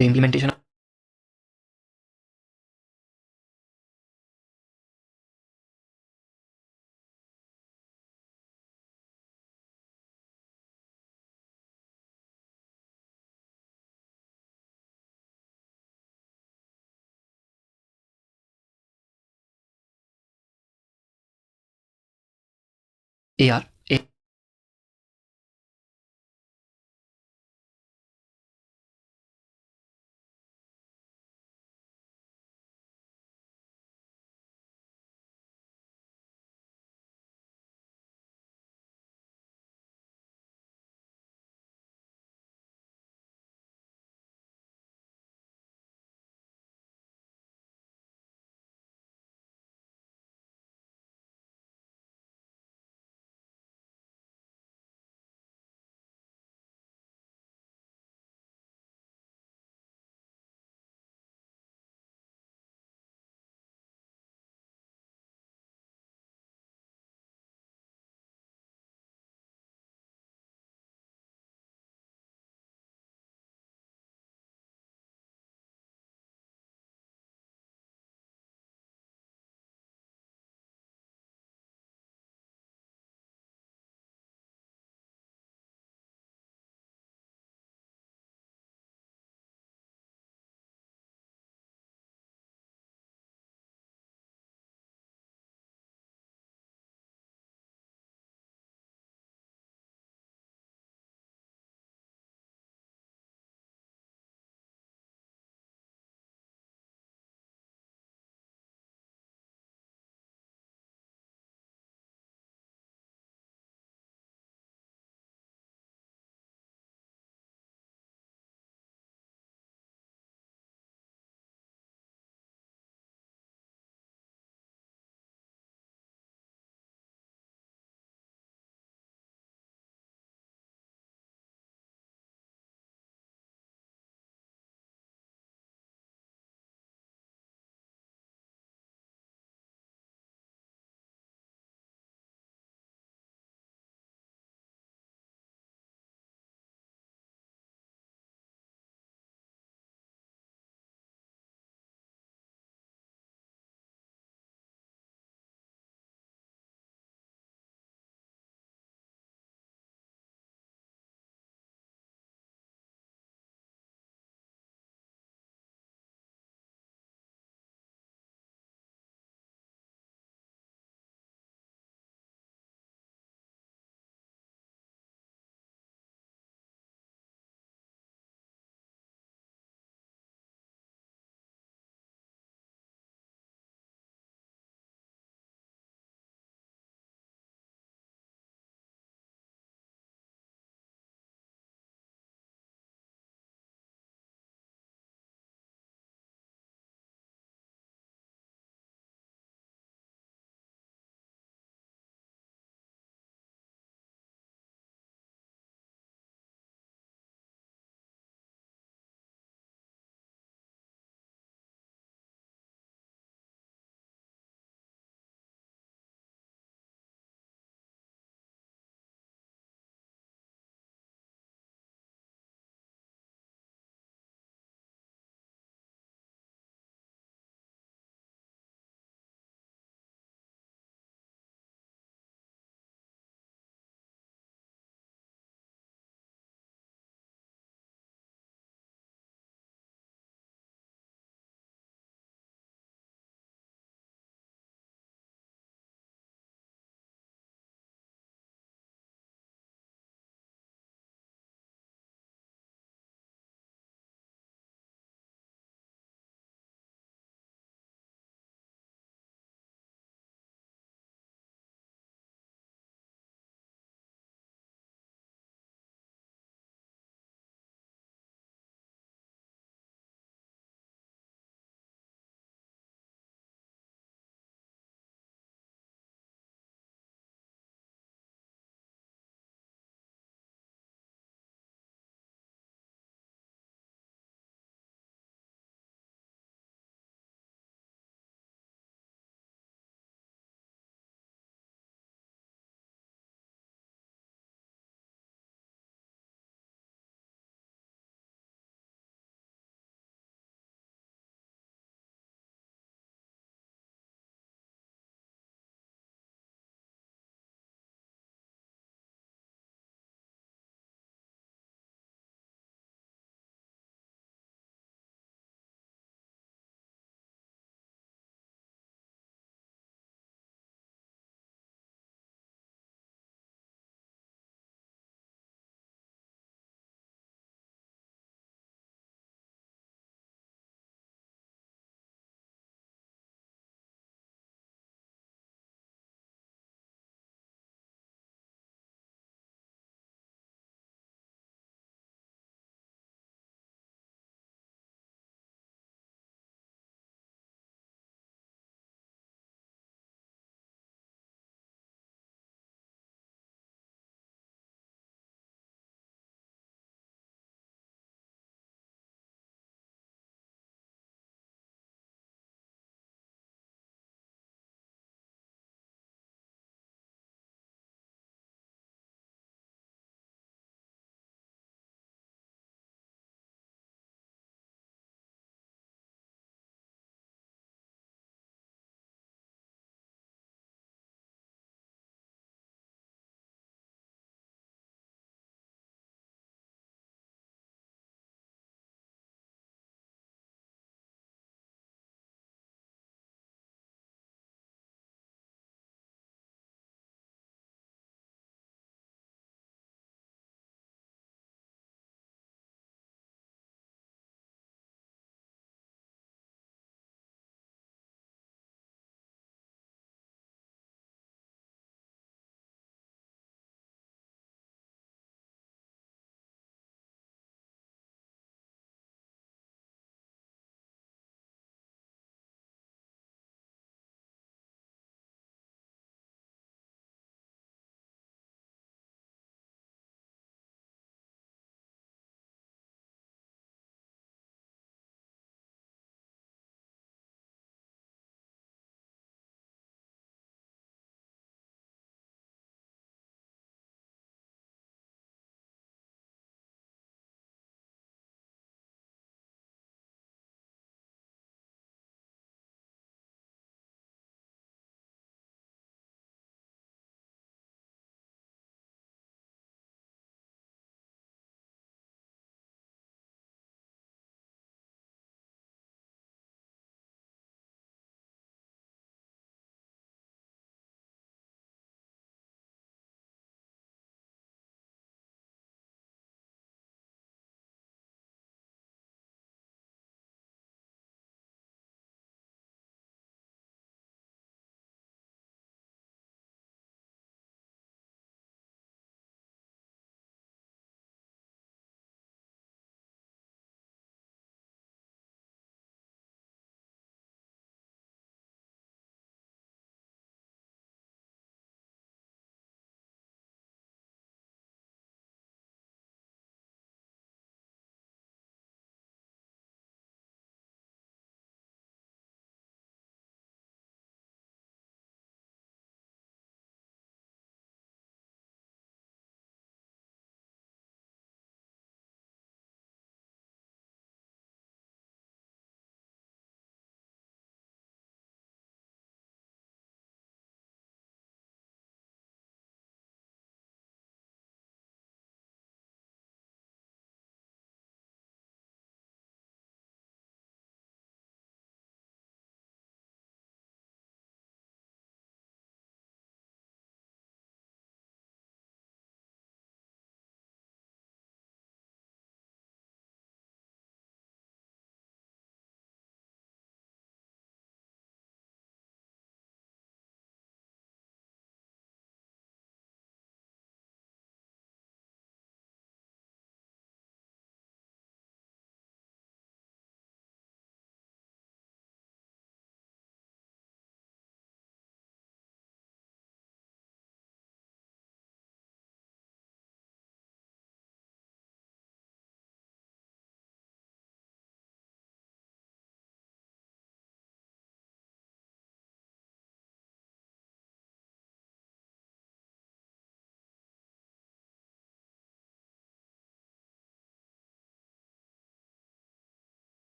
implementation AR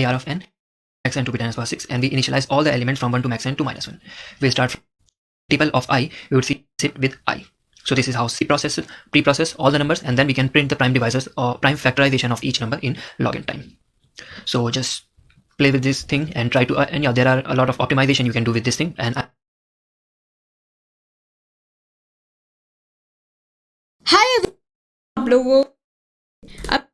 AR of n, max n to beta n power 6, and we initialize all the elements from 1 to max n to -1. We'll start from multiple of I, we would see it with I. So this is how C pre-process all the numbers, and then we can print the prime divisors or prime factorization of each number in log n time. So just play with this thing and try to and yeah, there are a lot of optimization you can do with this thing. And हाय आप लोगों, अब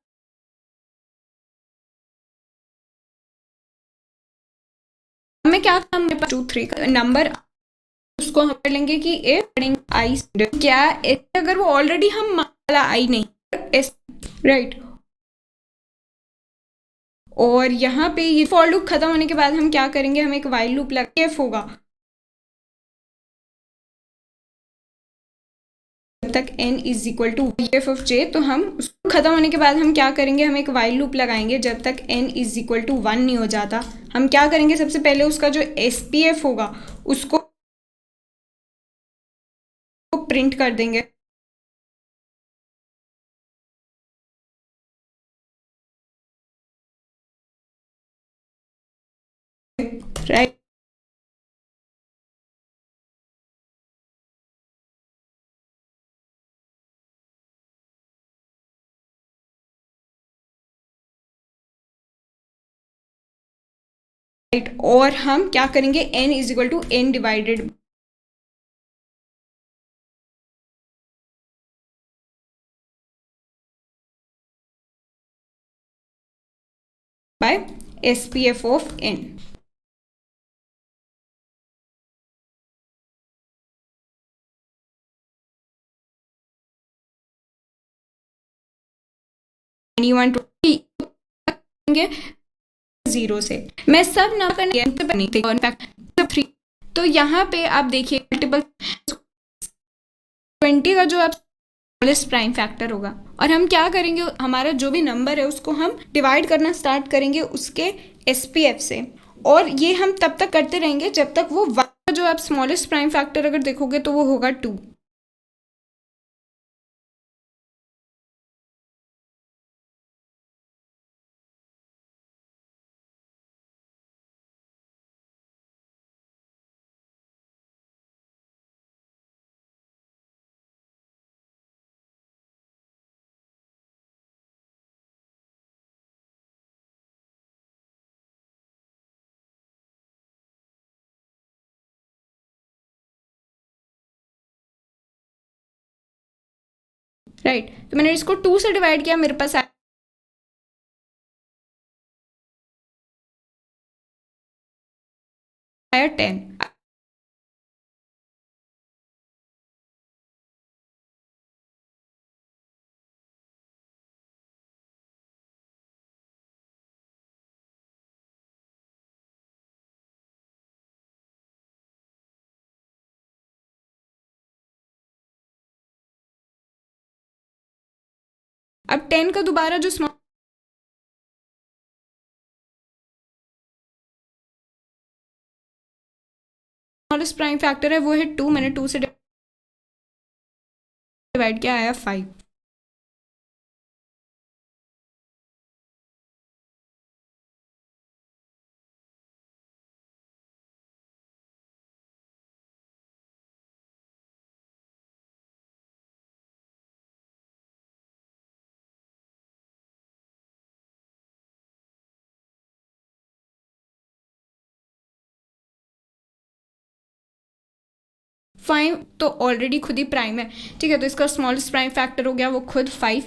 मैं क्या काम मेरे पास 2 3 का number, उसको हम कर लेंगे कि ए पढ़ेंगे आई क्या अगर वो ऑलरेडी हम वाला आई नहीं एस राइट। और यहाँ पे ये फॉर लूप खत्म होने के बाद हम क्या करेंगे, हम एक वाइल लूप लगा एफ होगा जब तक n is equal to F of J. तो हम उसको खत्म होने के बाद हम क्या करेंगे, हम एक वाइल लूप लगाएंगे जब तक n इज इक्वल टू 1 नहीं हो जाता। हम क्या करेंगे, सबसे पहले उसका जो एस पी एफ होगा उसको प्रिंट कर देंगे, राइट। और हम क्या करेंगे, n is equal to n divided by S P F of n। Anyone to करेंगे 0 से, मैं सब ना करने 3। तो यहाँ पे आप देखिए मल्टीपल 20 का जो आप स्मॉलेस्ट प्राइम फैक्टर होगा, और हम क्या करेंगे, हमारा जो भी नंबर है उसको हम डिवाइड करना स्टार्ट करेंगे उसके एसपीएफ से, और ये हम तब तक करते रहेंगे जब तक वो जो आप स्मॉलेस्ट प्राइम फैक्टर अगर देखोगे तो वो होगा 2। राइट, तो मैंने इसको 2 से डिवाइड किया, मेरे पास आया 10। अब 10 का दोबारा जो स्मॉलेस्ट प्राइम फैक्टर है वो है 2, मैंने 2 से डिवाइड किया, आया 5। फाइव तो ऑलरेडी खुद ही प्राइम है, ठीक है, तो इसका स्मॉलेस्ट प्राइम फैक्टर हो गया वो खुद 5।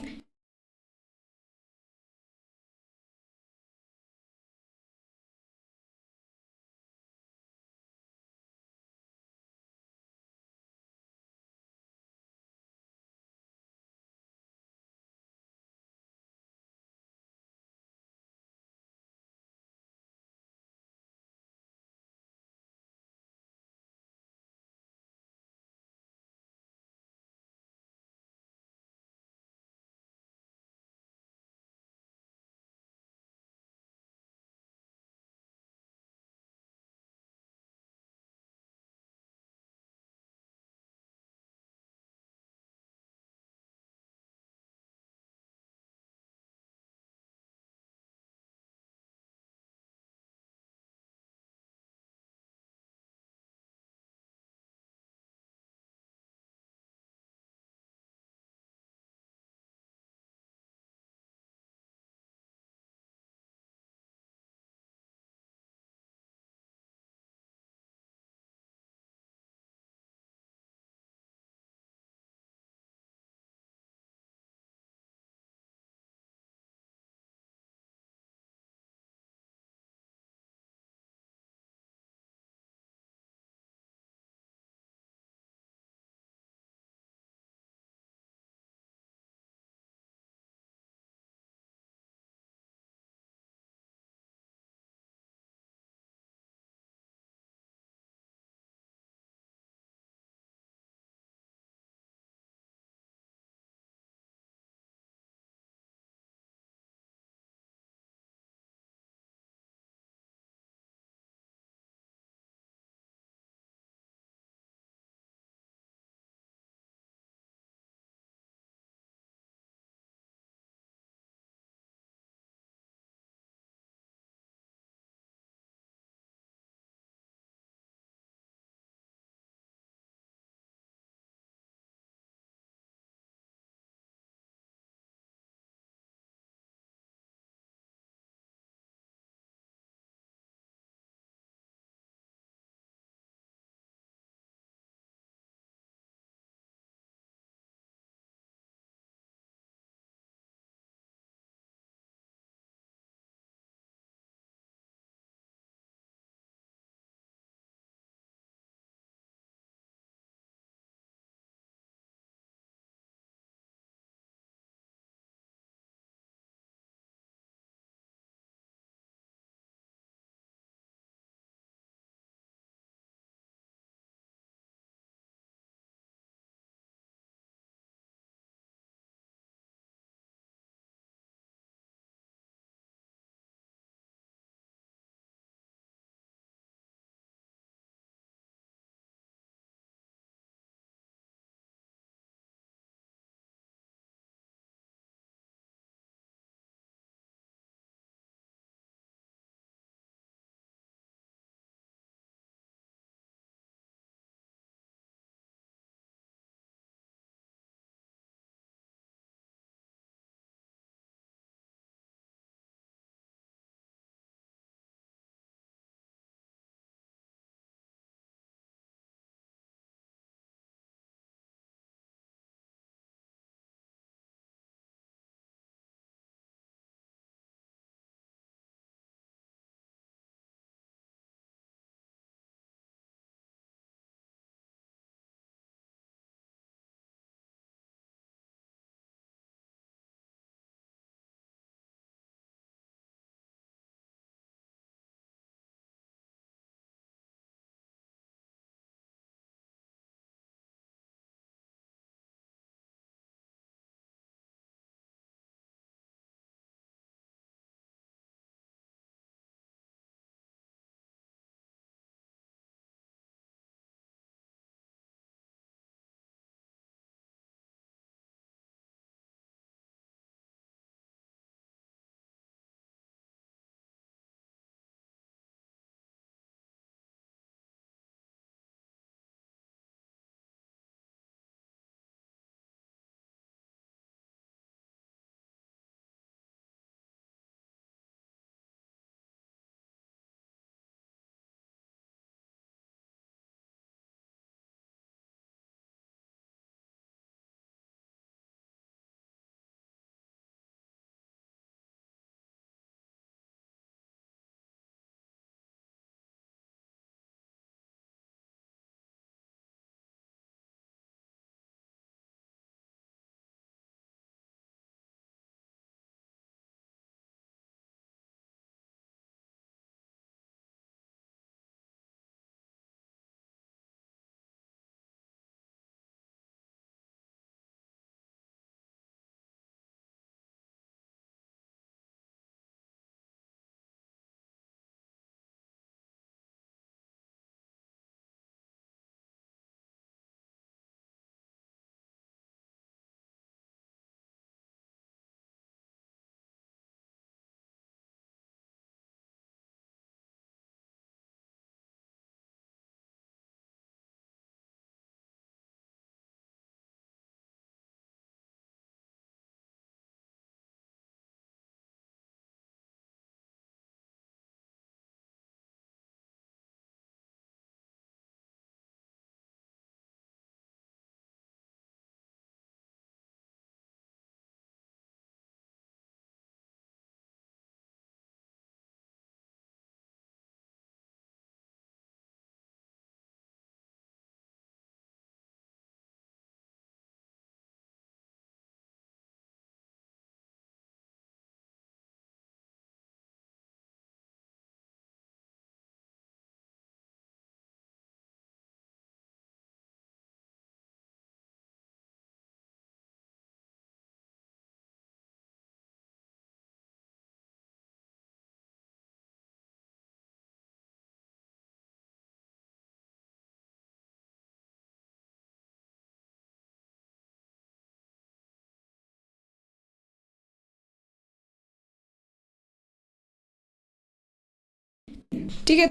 ठीक है,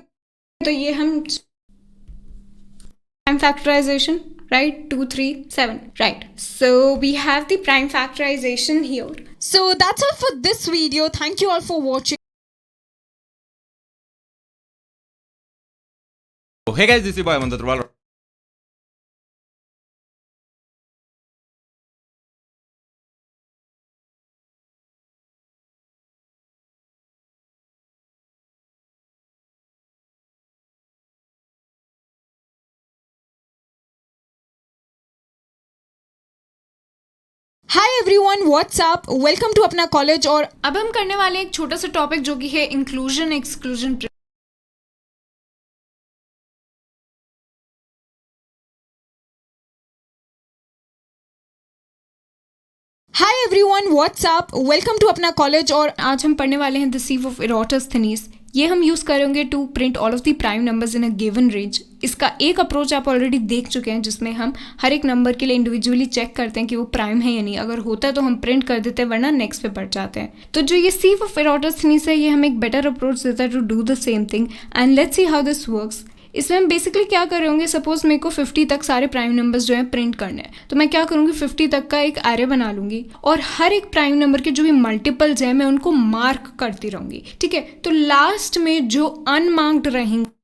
तो ये हम prime factorization, right? 2 3 7, right? So we have the prime factorization here. So that's all for this video. Thank you all for watching. Hey guys, this is boy Aman Agarwal. Hi everyone, what's up? Welcome to अपना college. और अब हम करने वाले एक छोटा सा topic जो कि है inclusion exclusion. Hi everyone, what's up? Welcome to अपना कॉलेज। और आज हम पढ़ने वाले हैं द sieve ऑफ Eratosthenes। ये हम यूज करेंगे to print all of the prime numbers in a given range. इसका एक अप्रोच आप ऑलरेडी देख चुके हैं जिसमें हम हर एक नंबर के लिए इंडिविजुअली चेक करते हैं कि वो प्राइम है या नहीं। अगर होता है तो हम प्रिंट कर देते हैं, वरना नेक्स्ट पे बढ़ जाते हैं। तो जो ये sieve ऑफ Eratosthenes है, ये हमें एक बेटर अप्रोच देता है to do the same thing. And let's see how this works. इसमें हम बेसिकली क्या कर रहे होंगे, सपोज मेरे को 50 तक सारे प्राइम नंबर्स जो है प्रिंट करने हैं, तो मैं क्या करूँगी 50 तक का एक एरे बना लूँगी और हर एक प्राइम नंबर के जो भी मल्टीपल्स हैं मैं उनको मार्क करती रहूँगी। ठीक है, तो लास्ट में जो अनमार्क्ड रहेंगे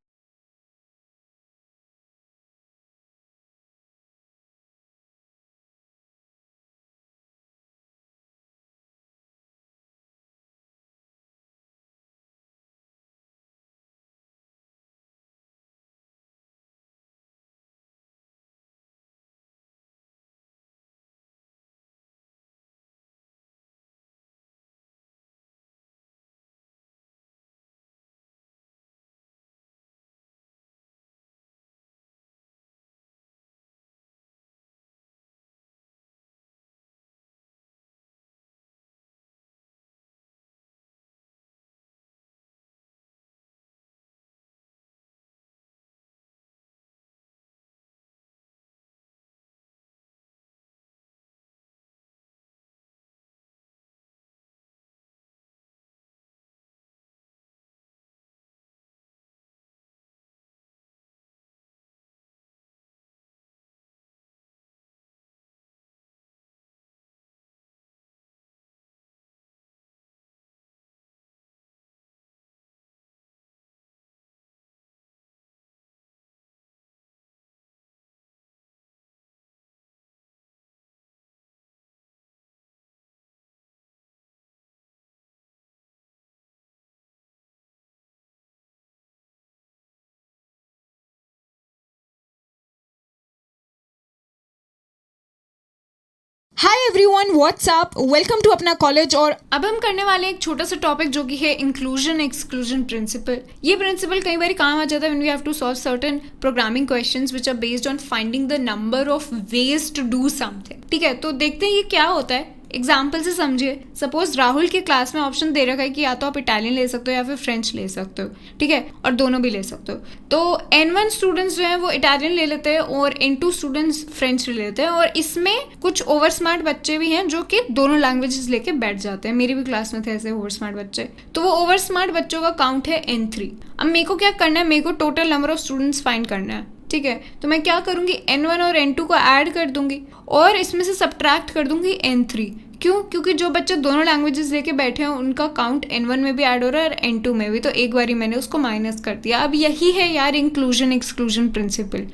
Hi everyone, what's up? Welcome to अपना कॉलेज। और अब हम करने वाले एक छोटा सा टॉपिक जो कि है इंक्लूजन एक्सक्लूजन प्रिंसिपल। ये प्रिंसिपल कई बार काम आ जाता है when we have to solve certain programming questions which are based on finding the number of ways to do something. ठीक है, तो देखते हैं ये क्या होता है। एग्जाम्पल से समझिए, सपोज राहुल की क्लास में ऑप्शन दे रखा है कि या तो आप इटालियन ले सकते हो या फिर फ्रेंच ले सकते हो। ठीक है, और दोनों भी ले सकते हो। तो N1 स्टूडेंट्स जो हैं वो इटालियन ले लेते हैं और N2 स्टूडेंट्स फ्रेंच ले लेते हैं। और इसमें कुछ ओवर स्मार्ट बच्चे भी हैं जो कि दोनों लैंग्वेजेस लेके बैठ जाते हैं। मेरी भी क्लास में थे ऐसे ओवर स्मार्ट बच्चे। तो वो ओवर स्मार्ट बच्चों का काउंट है N3। अब मेरे को क्या करना है, मेरे को total number of students find करना है। ठीक है, तो मैं क्या करूँगी N1 और N2 को ऐड कर दूंगी और इसमें से सब्ट्रैक्ट कर दूंगी N3। क्यों? क्योंकि जो बच्चे दोनों लैंग्वेजेस लेके बैठे हैं उनका काउंट N1 में भी ऐड हो रहा है और N2 में भी, तो एक बारी मैंने उसको माइनस कर दिया। अब यही है यार inclusion exclusion principal.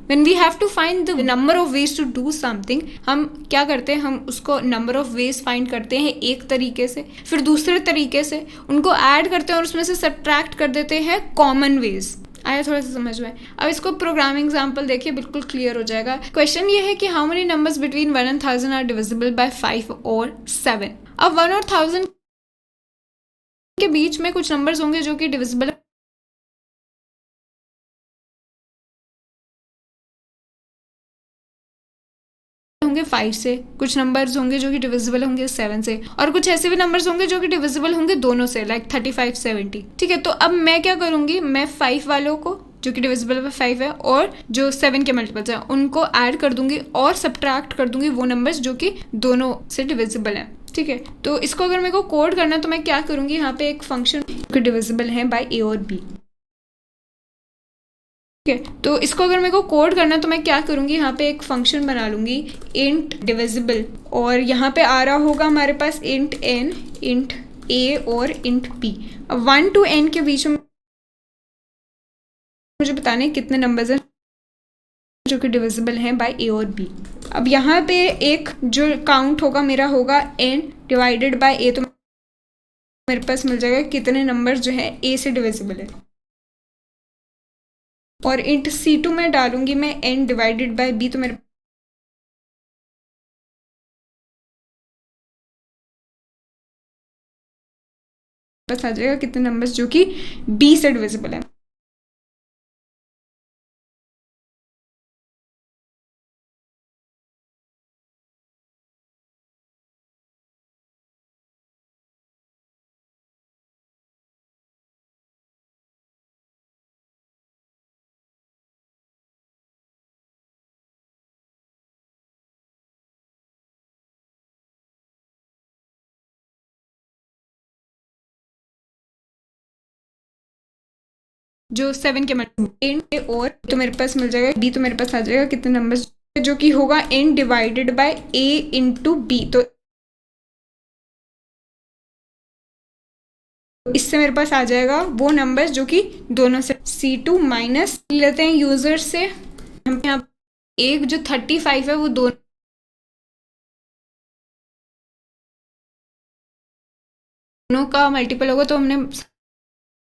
When we have to find the number of ways to do something, हम क्या करते हैं, हम उसको नंबर ऑफ वेज फाइंड करते हैं एक तरीके से, फिर दूसरे तरीके से उनको ऐड करते हैं और उसमें से सब्ट्रैक्ट कर देते हैं कॉमन वेज। आया थोड़ा सा समझ में? अब इसको प्रोग्रामिंग एग्जांपल देखिए, बिल्कुल क्लियर हो जाएगा। क्वेश्चन ये है कि how many numbers between 1 and 1000 are divisible by 5 और 7। अब 1 और 1000 के बीच में कुछ नंबर्स होंगे जो कि डिविजिबल होंगे 5 से, कुछ नंबर्स होंगे जो कि डिविजिबल होंगे 7 से, और कुछ ऐसे भी नंबर्स होंगे जो कि डिविजिबल होंगे दोनों से, लाइक 35 70। ठीक है, तो अब मैं क्या करूंगी, मैं 5 वालों को जो कि डिविजिबल बाय 5 है और जो 7 के मल्टीपल्स हैं उनको ऐड कर दूंगी और सब्ट्रैक्ट कर दूंगी वो नंबर्स जो कि दोनों से डिविजिबल हैं। ठीक है, तो इसको अगर मेरे को कोड करना है तो मैं क्या करूंगी, यहाँ पे एक फंक्शन डिविजिबल है बाय A और B। ठीक है, तो इसको अगर मेरे को कोड करना तो मैं क्या करूँगी, यहाँ पे एक फंक्शन बना लूँगी इंट डिविजिबल, और यहाँ पे आ रहा होगा हमारे पास इंट n, इंट a और इंट b। अब 1 to n के बीच में मुझे बताना है कितने नंबर्स हैं जो कि डिविजिबल हैं बाय a और b। अब यहाँ पे एक जो काउंट होगा मेरा होगा n डिवाइडेड बाय a, तो मेरे पास मिल जाएगा कितने नंबर जो है a से डिविजिबल है। और इंट c2 में डालूंगी मैं n डिवाइडेड बाय b, तो मेरे पास आ जाएगा कितने नंबर्स जो कि b से डिविजिबल है। जो 7 के इंट और तो मेरे पास मिल जाएगा b, तो मेरे पास आ जाएगा कितने नंबर्स जो कि होगा n divided bye a into b। तो इससे मेरे पास आ जाएगा वो नंबर्स जो कि दोनों से c2 माइनस लेते हैं यूजर से। हम यहाँ एक जो 35 है वो दोनों का मल्टीपल होगा, तो हमने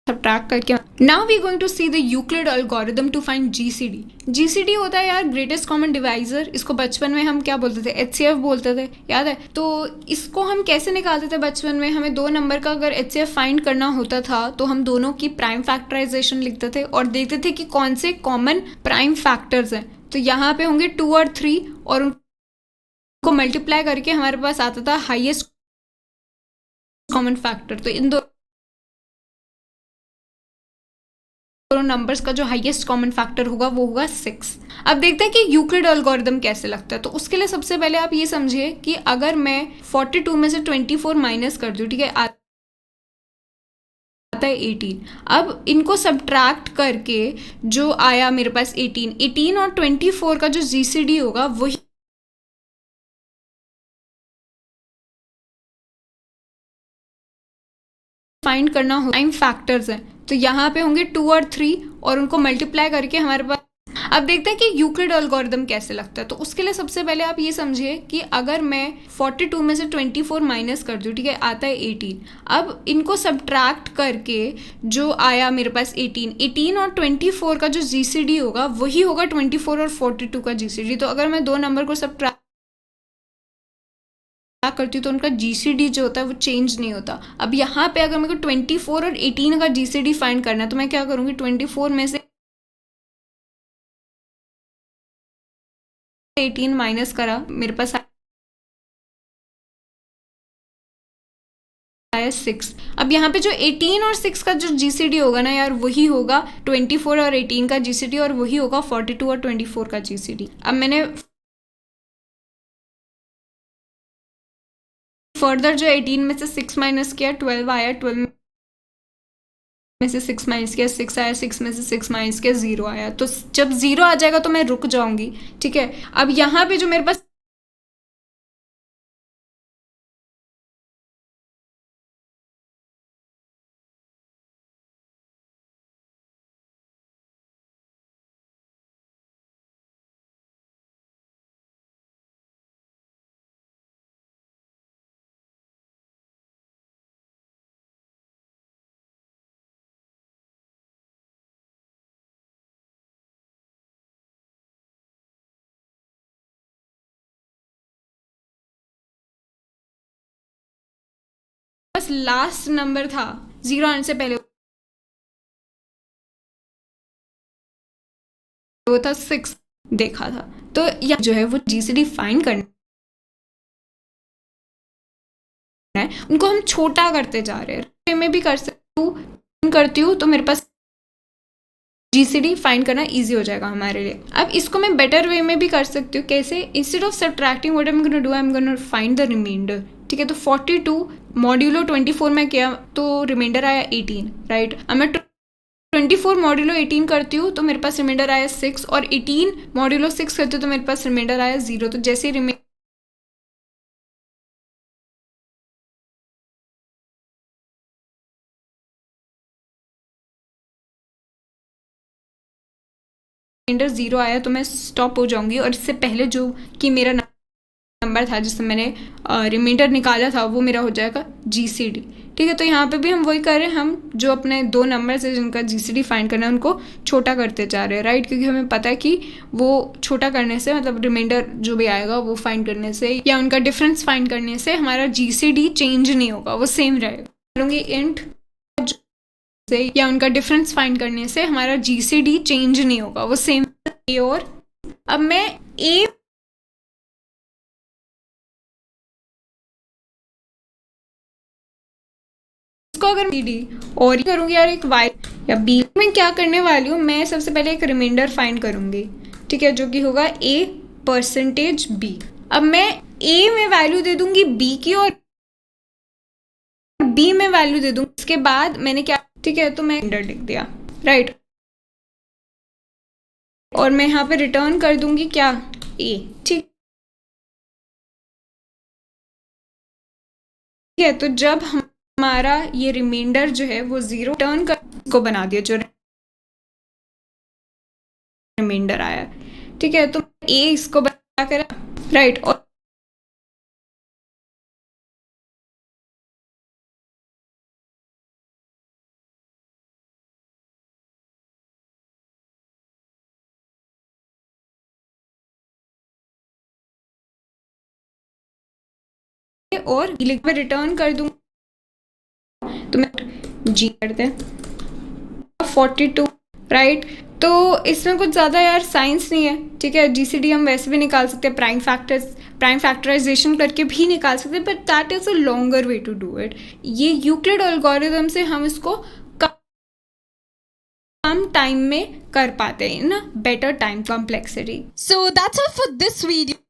सब्ट्रैक्ट करके। Now we going to see the Euclid algorithm to find GCD. GCD होता है यार ग्रेटेस्ट कॉमन डिवाइजर। इसको बचपन में हम क्या बोलते थे, एचसीएफ बोलते थे, याद है। तो इसको हम कैसे निकालते थे बचपन में, हमें दो नंबर का अगर एचसीएफ फाइंड करना होता था तो हम दोनों की प्राइम फैक्टराइजेशन लिखते थे और देखते थे कि कौन से कॉमन प्राइम फैक्टर्स हैं। तो यहाँ पे होंगे 2 और 3 और उनको मल्टीप्लाई करके हमारे पास आता था हाईएस्ट कॉमन फैक्टर। तो इन दोनों नंबर्स का जो हाईएस्ट कॉमन फैक्टर होगा वो होगा 6। अब देखते हैं कि यूक्लिड एल्गोरिथम कैसे लगता है। तो उसके लिए सबसे पहले आप ये समझिए कि अगर मैं 42 में से 24 माइनस कर दूं, ठीक है, आता है 18। अब इनको सब्ट्रैक्ट करके जो आया मेरे पास 18 और 24 का जो जीसीडी होगा वही फाइंड करना हो। टाइम फैक्टर्स हैं, तो यहाँ पे होंगे 2 और 3 और उनको मल्टीप्लाई करके हमारे पास। अब देखते हैं कि यूक्लिड एल्गोरिथम कैसे लगता है। तो उसके लिए सबसे पहले आप ये समझिए कि अगर मैं 42 में से 24 माइनस कर दूं, ठीक है, आता है 18। अब इनको सब्ट्रैक्ट करके जो आया मेरे पास 18 और 24 का जो जीसीडी होगा वही होगा 24 और 42 का जीसीडी। तो अगर मैं दो नंबर को सब्ट्रैक्ट करती हूँ तो उनका जीसीडी जो होता है वो चेंज नहीं होता। अब यहाँ पे अगर मेरे को 24 और 18 का जीसीडी फाइंड करना है तो मैं क्या करूँगी, 24 में से 18 माइनस करा, मेरे पास आया 6। अब यहाँ पे जो 18 और 6 का जो जीसीडी होगा ना यार, वही होगा 24 और 18 का जीसीडी और वही होगा 42 और 24 का जीसीडी। अब मैंने फर्दर जो 18 में से 6 माइनस किया, 12 आया, 12 में से 6 माइनस किया, 6 आया, 6 में से 6 माइनस किया, 0 आया। तो जब 0 आ जाएगा तो मैं रुक जाऊंगी, ठीक है। अब यहाँ पे जो मेरे पास लास्ट नंबर था 0 आने से पहले, वो था 6 देखा था। तो यह जो है वो जीसीडी फाइंड करना है, उनको हम छोटा करते जा रहे हैं। मैं भी कर सकती हूँ, करती हूँ तो मेरे पास जीसीडी फाइंड करना इजी हो जाएगा हमारे लिए। अब इसको मैं बेटर वे में भी कर सकती हूँ। कैसे? Instead of subtracting what I am gonna do, I am gonna find the remainder, ठीक है। तो 42 मॉड्यूलो 24 में किया तो रिमाइंडर आया 18, राइट। अब मैं 24 मॉड्यूलो 18 करती हूँ तो मेरे पास रिमाइंडर आया 6, और 18 मॉड्यूलो 6 करती हूँ तो मेरे पास रिमाइंडर आया 0। तो जैसे ही रिमाइंडर 0 आया तो मैं स्टॉप हो जाऊंगी, और इससे पहले जो कि मेरा नंबर था जिससे मैंने रिमाइंडर निकाला था वो मेरा हो जाएगा GCD। ठीक है, तो यहाँ पे भी हम वही कर रहे हैं, हम जो अपने दो नंबर से जिनका GCD फाइंड करना है उनको छोटा करते जा रहे हैं, राइट, क्योंकि हमें पता है कि वो छोटा करने से मतलब रिमाइंडर जो भी आएगा वो फाइंड करने से या उनका डिफरेंस फाइंड करने से हमारा GCD चेंज नहीं होगा, वो सेम रहेगा। करूँगी इंट से या उनका डिफरेंस फाइंड करने से हमारा GCD चेंज नहीं होगा, वो सेम। और अब मैं A इसको अगर CD और करूंगी यार एक Y या B, मैं क्या करने वाली हूँ, मैं सबसे पहले एक रिमाइंडर फाइंड करूंगी, ठीक है, जो कि होगा A%B। अब मैं A में वैल्यू दे दूंगी B की और B में वैल्यू दे दूंगी, इसके बाद मैंने क्या, ठीक है, तो मैं रिमाइंडर लिख दिया, राइट, और मैं यहाँ पे रिटर्न कर दूंगी क्या, A। ठीक है, तो जब हमारा ये रिमाइंडर जो है वो 0 टर्न कर को बना दिया जो रिमाइंडर आया, ठीक है, तो A इसको बना कर, राइट, और और लिख पे रिटर्न कर दूं तो मैं G करते हैं 42, राइट। तो इसमें कुछ ज़्यादा यार साइंस नहीं है, ठीक है, GCD हम वैसे भी निकाल सकते हैं, प्राइम फैक्टराइजेशन करके भी निकाल सकते हैं, but that is a longer way to do it. ये यूक्लिड एल्गोरिथम से हम इसको कम टाइम में कर पाते हैं ना, better time complexity. So that's all for this video.